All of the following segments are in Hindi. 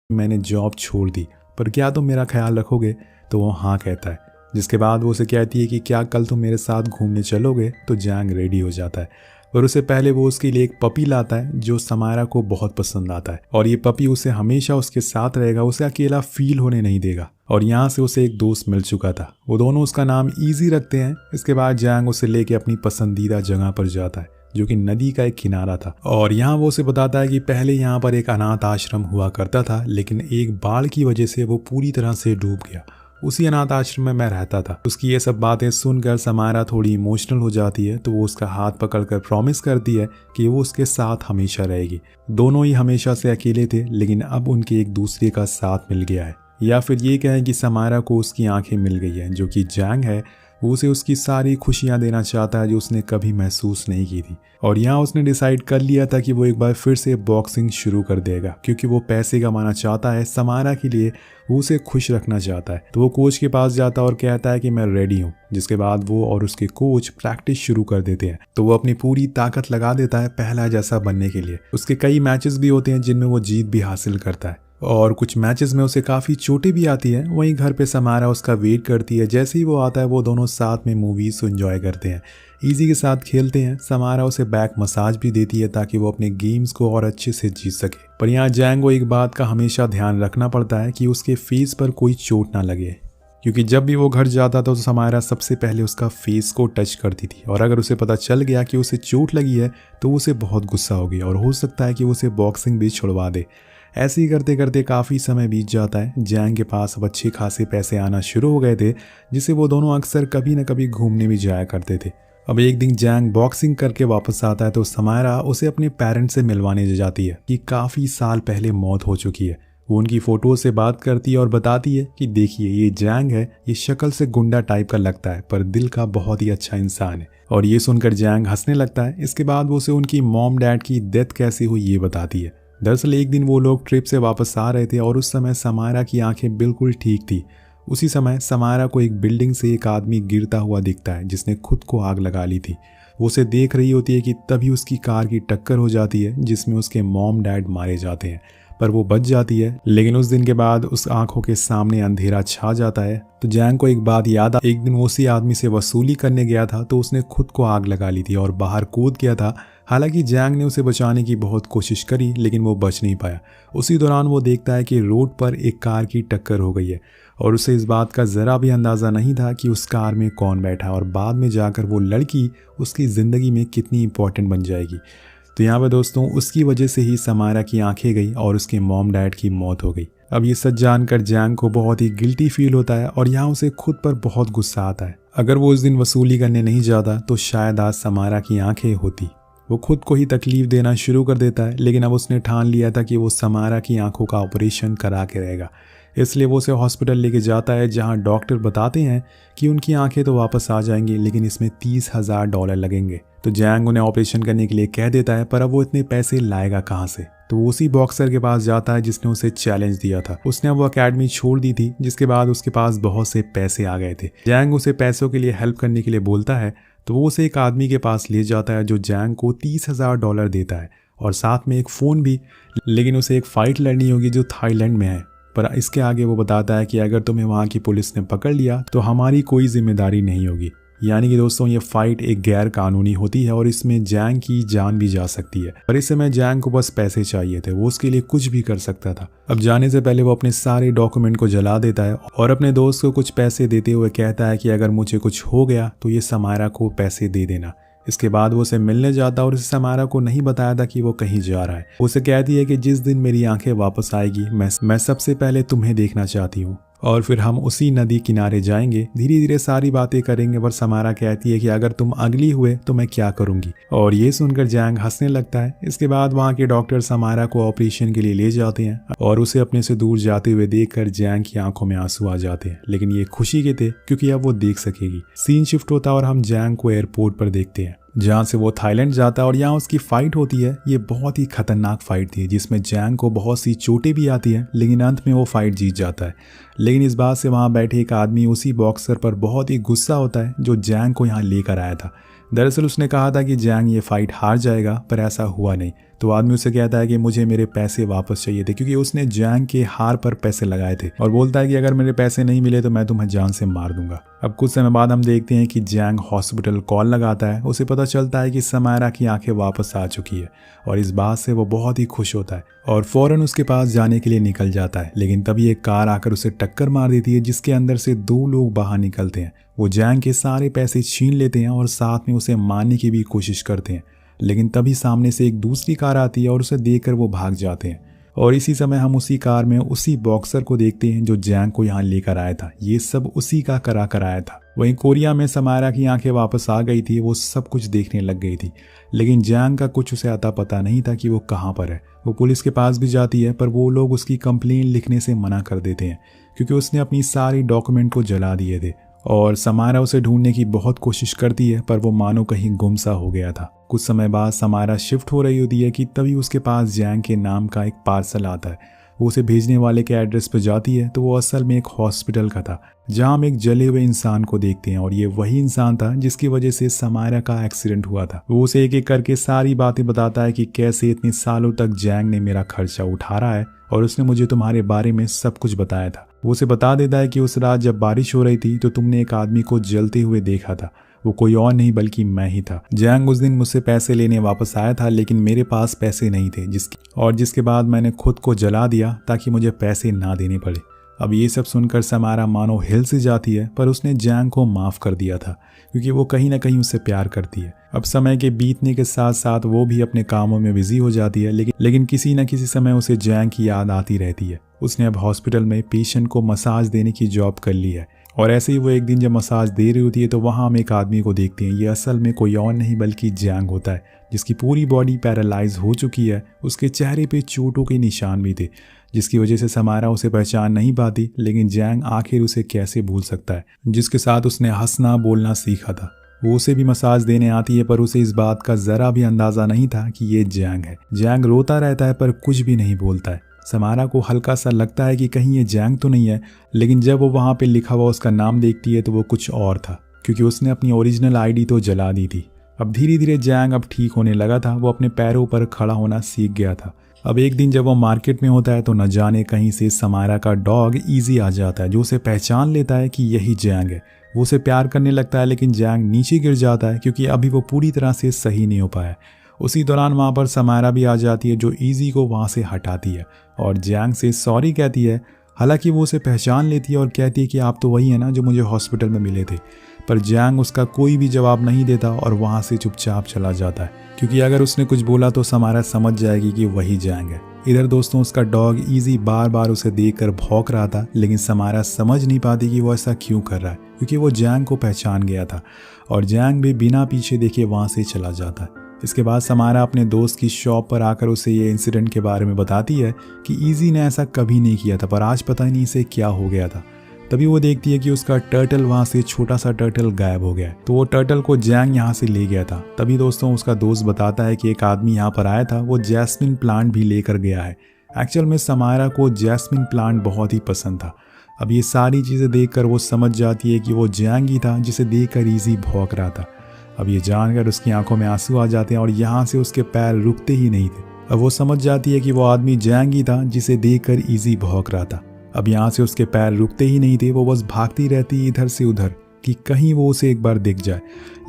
मैंने जॉब छोड़ दी, पर क्या तुम मेरा ख्याल रखोगे? तो वो हाँ कहता है। जिसके बाद वो उसे कहती है कि क्या कल तुम मेरे साथ घूमने चलोगे? तो जैंग रेडी हो जाता है, पर उससे पहले वो उसके लिए एक पपी लाता है जो समायरा को बहुत पसंद आता है, और ये पपी उसे हमेशा उसके साथ रहेगा, उसे अकेला फील होने नहीं देगा। और यहाँ से उसे एक दोस्त मिल चुका था, वो दोनों उसका नाम इजी रखते हैं। इसके बाद जैंग उसे लेके अपनी पसंदीदा जगह पर जाता है, जो कि नदी का एक किनारा था, और यहाँ वो उसे बताता है कि पहले यहाँ पर एक अनाथ आश्रम हुआ करता था, लेकिन एक बाढ़ की वजह से वो पूरी तरह से डूब गया। उसी अनाथ आश्रम में मैं रहता था। उसकी ये सब बातें सुनकर समायरा थोड़ी इमोशनल हो जाती है, तो वो उसका हाथ पकड़कर प्रॉमिस करती है कि वो उसके साथ हमेशा रहेगी। दोनों ही हमेशा से अकेले थे, लेकिन अब उनके एक दूसरे का साथ मिल गया है, या फिर ये कहें कि समायरा को उसकी आंखें मिल गई हैं, जो कि जैंग है। वो उसे उसकी सारी खुशियां देना चाहता है जो उसने कभी महसूस नहीं की थी। और यहाँ उसने डिसाइड कर लिया था कि वो एक बार फिर से बॉक्सिंग शुरू कर देगा, क्योंकि वो पैसे कमाना चाहता है समायरा के लिए, वो उसे खुश रखना चाहता है। तो वो कोच के पास जाता है और कहता है कि मैं रेडी हूँ। जिसके बाद वो और उसके कोच प्रैक्टिस शुरू कर देते हैं। तो वो अपनी पूरी ताकत लगा देता है पहला जैसा बनने के लिए। उसके कई मैचेस भी होते हैं जिनमें वो जीत भी हासिल करता है, और कुछ मैचेस में उसे काफ़ी चोटें भी आती हैं। वहीं घर पे समायरा उसका वेट करती है। जैसे ही वो आता है वो दोनों साथ में मूवीज़ एंजॉय करते हैं, इजी के साथ खेलते हैं। समायरा उसे बैक मसाज भी देती है ताकि वो अपने गेम्स को और अच्छे से जीत सके। पर यहाँ जैंग को एक बात का हमेशा ध्यान रखना पड़ता है कि उसके फेस पर कोई चोट ना लगे, क्योंकि जब भी वो घर जाता था तो समायरा सबसे पहले उसका फेस को टच करती थी, और अगर उसे पता चल गया कि उसे चोट लगी है तो उसे बहुत गुस्सा होगी और हो सकता है कि वो उसे बॉक्सिंग भी छुड़वा दे। ऐसे ही करते करते काफ़ी समय बीत जाता है। जैंग के पास अब अच्छे खासे पैसे आना शुरू हो गए थे, जिससे वो दोनों अक्सर कभी न कभी घूमने भी जाया करते थे। अब एक दिन जैंग बॉक्सिंग करके वापस आता है तो समायरा उसे अपने पेरेंट्स से मिलवाने जाती है कि काफ़ी साल पहले मौत हो चुकी है। वो उनकी फ़ोटो से बात करती है और बताती है कि देखिए ये जैंग है, ये शक्ल से गुंडा टाइप का लगता है पर दिल का बहुत ही अच्छा इंसान है। और ये सुनकर जैंग हंसने लगता है। इसके बाद वो उसे उनकी मॉम डैड की डेथ कैसे हुई ये बताती है। दरअसल एक दिन वो लोग ट्रिप से वापस आ रहे थे और उस समय समायरा की आंखें बिल्कुल ठीक थी। उसी समय समायरा को एक बिल्डिंग से एक आदमी गिरता हुआ दिखता है जिसने खुद को आग लगा ली थी। वो उसे देख रही होती है कि तभी उसकी कार की टक्कर हो जाती है जिसमें उसके मॉम डैड मारे जाते हैं, पर वो बच जाती है। लेकिन उस दिन के बाद उस आंखों के सामने अंधेरा छा जाता है। तो जैंग को एक बात याद आ, एक दिन वो उसी आदमी से वसूली करने गया था तो उसने खुद को आग लगा ली थी और बाहर कूद गया था। हालांकि जैंग ने उसे बचाने की बहुत कोशिश करी, लेकिन वो बच नहीं पाया। उसी दौरान वो देखता है कि रोड पर एक कार की टक्कर हो गई है, और उसे इस बात का ज़रा भी अंदाज़ा नहीं था कि उस कार में कौन बैठा है और बाद में जाकर वो लड़की उसकी ज़िंदगी में कितनी इंपॉर्टेंट बन जाएगी। तो यहाँ पर दोस्तों उसकी वजह से ही समायरा की आंखें गई और उसके मॉम डैड की मौत हो गई। अब ये सच जानकर जैंग को बहुत ही गिल्टी फील होता है और यहाँ उसे खुद पर बहुत गुस्सा आता है। अगर वो उस दिन वसूली करने नहीं जाता तो शायद आज समायरा की आंखें होती। वो खुद को ही तकलीफ देना शुरू कर देता है, लेकिन अब उसने ठान लिया था कि वो समायरा की आंखों का ऑपरेशन करा के रहेगा। इसलिए वो उसे हॉस्पिटल लेके जाता है जहां डॉक्टर बताते हैं कि उनकी आंखें तो वापस आ जाएंगी, लेकिन इसमें $30,000 लगेंगे। तो जैंग उन्हें ऑपरेशन करने के लिए कह देता है, पर अब वो इतने पैसे लाएगा कहाँ से। तो वो उसी बॉक्सर के पास जाता है जिसने उसे चैलेंज दिया था। उसने वो अकेडमी छोड़ दी थी, जिसके बाद उसके पास बहुत से पैसे आ गए थे। जैंग उसे पैसों के लिए हेल्प करने के लिए बोलता है, तो वो उसे एक आदमी के पास ले जाता है जो जैंग को $30,000 देता है और साथ में एक फ़ोन भी। लेकिन उसे एक फ़ाइट लड़नी होगी जो थाईलैंड में है। पर इसके आगे वो बताता है कि अगर तुम्हें वहाँ की पुलिस ने पकड़ लिया तो हमारी कोई जिम्मेदारी नहीं होगी। यानी कि दोस्तों ये फाइट एक गैर कानूनी होती है और इसमें जैंग की जान भी जा सकती है। पर इस समय जैंग को बस पैसे चाहिए थे, वो उसके लिए कुछ भी कर सकता था। अब जाने से पहले वो अपने सारे डॉक्यूमेंट को जला देता है और अपने दोस्त को कुछ पैसे देते हुए कहता है कि अगर मुझे कुछ हो गया तो ये समायरा को पैसे दे देना। इसके बाद वो उसे मिलने जाता और उसे समायरा को नहीं बताया था कि वो कहीं जा रहा है। उसे कहती है कि जिस दिन मेरी आंखें वापस आएगी मैं सबसे पहले तुम्हें देखना चाहती हूँ, और फिर हम उसी नदी किनारे जाएंगे, धीरे धीरे सारी बातें करेंगे। पर समायरा कहती है कि अगर तुम अगली हुए तो मैं क्या करूंगी, और ये सुनकर जैंग हंसने लगता है। इसके बाद वहाँ के डॉक्टर समायरा को ऑपरेशन के लिए ले जाते हैं और उसे अपने से दूर जाते हुए देखकर जैंग की आंखों में आंसू आ जाते हैं, लेकिन ये खुशी के थे क्योंकि अब वो देख सकेगी। सीन शिफ्ट होता और हम जैंग को एयरपोर्ट पर देखते हैं जहाँ से वो थाईलैंड जाता है और यहाँ उसकी फाइट होती है। ये बहुत ही खतरनाक फाइट थी जिसमें जैंग को बहुत सी चोटें भी आती हैं, लेकिन अंत में वो फाइट जीत जाता है। लेकिन इस बात से वहाँ बैठे एक आदमी उसी बॉक्सर पर बहुत ही गुस्सा होता है जो जैंग को यहाँ लेकर आया था। दरअसल उसने कहा था कि जैंग ये फाइट हार जाएगा, पर ऐसा हुआ नहीं। तो आदमी उसे कहता है कि मुझे मेरे पैसे वापस चाहिए थे, क्योंकि उसने जैंग के हार पर पैसे लगाए थे, और बोलता है कि अगर मेरे पैसे नहीं मिले तो मैं तुम्हें जान से मार दूंगा। अब कुछ समय बाद हम देखते हैं कि जैंग हॉस्पिटल कॉल लगाता है। उसे पता चलता है कि समायरा की आंखें वापस आ चुकी है, और इस बात से वो बहुत ही खुश होता है और फौरन उसके पास जाने के लिए निकल जाता है। लेकिन तभी एक कार आकर उसे टक्कर मार देती है, जिसके अंदर से 2 लोग बाहर निकलते हैं। वो जैंग के सारे पैसे छीन लेते हैं और साथ में उसे मारने की भी कोशिश करते हैं। लेकिन तभी सामने से एक दूसरी कार आती है और उसे देखकर वो भाग जाते हैं। और इसी समय हम उसी कार में उसी बॉक्सर को देखते हैं जो जैंग को यहाँ लेकर आया था। ये सब उसी का करा कर आया था। वहीं कोरिया में समायरा की आंखें वापस आ गई थी, वो सब कुछ देखने लग गई थी। लेकिन जैंग का कुछ उसे आता पता नहीं था कि वो कहाँ पर है। वो पुलिस के पास भी जाती है, पर वो लोग उसकी कंप्लेन लिखने से मना कर देते हैं, क्योंकि उसने अपनी सारी डॉक्यूमेंट को जला दिए थे। और समायरा उसे ढूंढने की बहुत कोशिश करती है, पर वो मानो कहीं गुमसा हो गया था। कुछ समय बाद समायरा शिफ्ट हो रही होती है कि तभी उसके पास जैंग के नाम का एक पार्सल आता है। वो उसे भेजने वाले के एड्रेस पर जाती है तो वो असल में एक हॉस्पिटल का था, जहां हम एक जले हुए इंसान को देखते हैं, और ये वही इंसान था जिसकी वजह से समायरा का एक्सीडेंट हुआ था। वो उसे एक एक करके सारी बातें बताता है कि कैसे इतने सालों तक जैंग ने मेरा खर्चा उठा रहा है और उसने मुझे तुम्हारे बारे में सब कुछ बताया था। वो उसे बता देता है कि उस रात जब बारिश हो रही थी तो तुमने एक आदमी को जलते हुए देखा था। वो कोई और नहीं बल्कि मैं ही था। जैंग उस दिन मुझसे पैसे लेने वापस आया था, लेकिन मेरे पास पैसे नहीं थे, जिसके बाद मैंने खुद को जला दिया ताकि मुझे पैसे ना देने पड़े। अब ये सब सुनकर समायरा मानो हिल से जाती है, पर उसने जैंग को माफ कर दिया था, क्योंकि वो कहीं ना कहीं उससे प्यार करती है। अब समय के बीतने के साथ साथ वो भी अपने कामों में बिजी हो जाती है, लेकिन किसी न किसी समय उसे जैंग की याद आती रहती है। उसने अब हॉस्पिटल में पेशेंट को मसाज देने की जॉब कर ली है, और ऐसे ही वो एक दिन जब मसाज दे रही होती है तो वहाँ हम एक आदमी को देखते हैं। ये असल में कोई और नहीं बल्कि जैंग होता है, जिसकी पूरी बॉडी पैरालाइज हो चुकी है। उसके चेहरे पे चोटों के निशान भी थे, जिसकी वजह से समायरा उसे पहचान नहीं पाती। लेकिन जैंग आखिर उसे कैसे भूल सकता है, जिसके साथ उसने हंसना बोलना सीखा था। वो उसे भी मसाज देने आती है, पर उसे इस बात का जरा भी अंदाजा नहीं था कि ये जैंग है। जैंग रोता रहता है पर कुछ भी नहीं बोलता है। समायरा को हल्का सा लगता है कि कहीं ये जैंग तो नहीं है, लेकिन जब वो वहाँ पे लिखा हुआ उसका नाम देखती है तो वो कुछ और था, क्योंकि उसने अपनी ओरिजिनल आईडी तो जला दी थी। अब धीरे धीरे जैंग अब ठीक होने लगा था। वो अपने पैरों पर खड़ा होना सीख गया था। अब एक दिन जब वो मार्केट में होता है तो न जाने कहीं से समायरा का डॉग इजी आ जाता है, जो उसे पहचान लेता है कि यही जैंग है। वो उसे प्यार करने लगता है, लेकिन जैंग नीचे गिर जाता है, क्योंकि अभी वो पूरी तरह से सही नहीं हो पाया। उसी दौरान वहाँ पर समायरा भी आ जाती है, जो इजी को वहाँ से हटाती है और जैंग से सॉरी कहती है। हालांकि वो उसे पहचान लेती है और कहती है कि आप तो वही है ना जो मुझे हॉस्पिटल में मिले थे, पर जैंग उसका कोई भी जवाब नहीं देता और वहाँ से चुपचाप चला जाता है, क्योंकि अगर उसने कुछ बोला तो समायरा समझ जाएगी कि वही जैंग है। इधर दोस्तों उसका डॉग इजी बार बार उसे देखकर भौंक रहा था, लेकिन समायरा समझ नहीं पाती कि वो ऐसा क्यों कर रहा है, क्योंकि वो जैंग को पहचान गया था और जैंग भी बिना पीछे देखे वहाँ से चला जाता है। इसके बाद समायरा अपने दोस्त की शॉप पर आकर उसे ये इंसिडेंट के बारे में बताती है कि इजी ने ऐसा कभी नहीं किया था, पर आज पता नहीं इसे क्या हो गया था। तभी वो देखती है कि उसका टर्टल वहाँ से छोटा सा टर्टल गायब हो गया है, तो वो टर्टल को जैंग यहाँ से ले गया था। तभी दोस्तों उसका दोस्त बताता है कि एक आदमी यहाँ पर आया था, वो जैस्मिन प्लांट भी लेकर गया है। एक्चुअल में समायरा को जैस्मिन प्लांट बहुत ही पसंद था। अब ये सारी चीज़ें देखकर वो समझ जाती है कि वो जैंग ही था जिसे देखकर इजी भौंक रहा था। अब ये जानकर उसकी आंखों में आंसू आ जाते हैं और यहाँ से उसके पैर रुकते ही नहीं थे। अब वो समझ जाती है कि वो आदमी जैंग ही था जिसे देखकर इजी भौंक रहा था। अब यहाँ से उसके पैर रुकते ही नहीं थे। वो बस भागती रहती इधर से उधर कि कहीं वो उसे एक बार दिख जाए,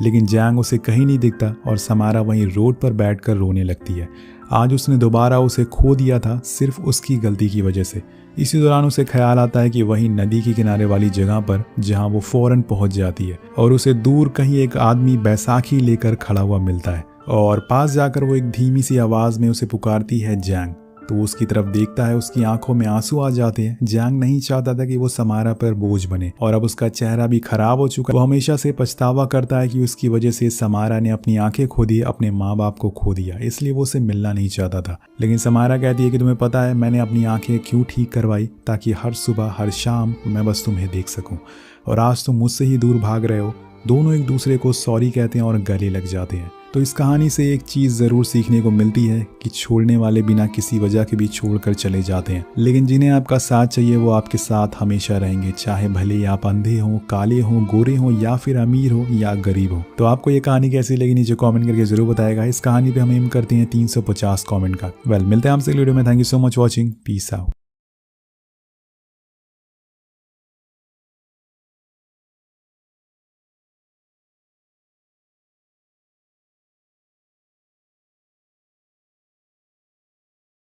लेकिन जैंग उसे कहीं नहीं दिखता और समायरा वहीं रोड पर बैठकर रोने लगती है। आज उसने दोबारा उसे खो दिया था सिर्फ उसकी गलती की वजह से। इसी दौरान उसे ख्याल आता है कि वही नदी के किनारे वाली जगह पर जहां वो फौरन पहुंच जाती है और उसे दूर कहीं एक आदमी बैसाखी लेकर खड़ा हुआ मिलता है और पास जाकर वो एक धीमी सी आवाज में उसे पुकारती है जैंग। तो वो उसकी तरफ देखता है, उसकी आंखों में आंसू आ जाते हैं। जैंग नहीं चाहता था कि वो समायरा पर बोझ बने और अब उसका चेहरा भी खराब हो चुका है। वो हमेशा से पछतावा करता है कि उसकी वजह से समायरा ने अपनी आंखें खो दी, अपने माँ बाप को खो दिया, इसलिए वो उसे मिलना नहीं चाहता था। लेकिन समायरा कहती है कि तुम्हें पता है मैंने अपनी आंखें क्यों ठीक करवाई, ताकि हर सुबह हर शाम मैं बस तुम्हें देख सकूं, और आज तुम मुझसे ही दूर भाग रहे हो। दोनों एक दूसरे को सॉरी कहते हैं और गले लग जाते हैं। तो इस कहानी से एक चीज़ ज़रूर सीखने को मिलती है कि छोड़ने वाले बिना किसी वजह के भी छोड़कर चले जाते हैं, लेकिन जिन्हें आपका साथ चाहिए वो आपके साथ हमेशा रहेंगे, चाहे भले ही आप अंधे हों, काले हों, गोरे हों या फिर अमीर हो या गरीब हो। तो आपको ये कहानी कैसी लगी नीचे कॉमेंट करके जरूर बताएगा। इस कहानी पे हम एम करते हैं 350 कॉमेंट का। मिलते हैं आपसे वीडियो में। Thank you so much watching. Peace out.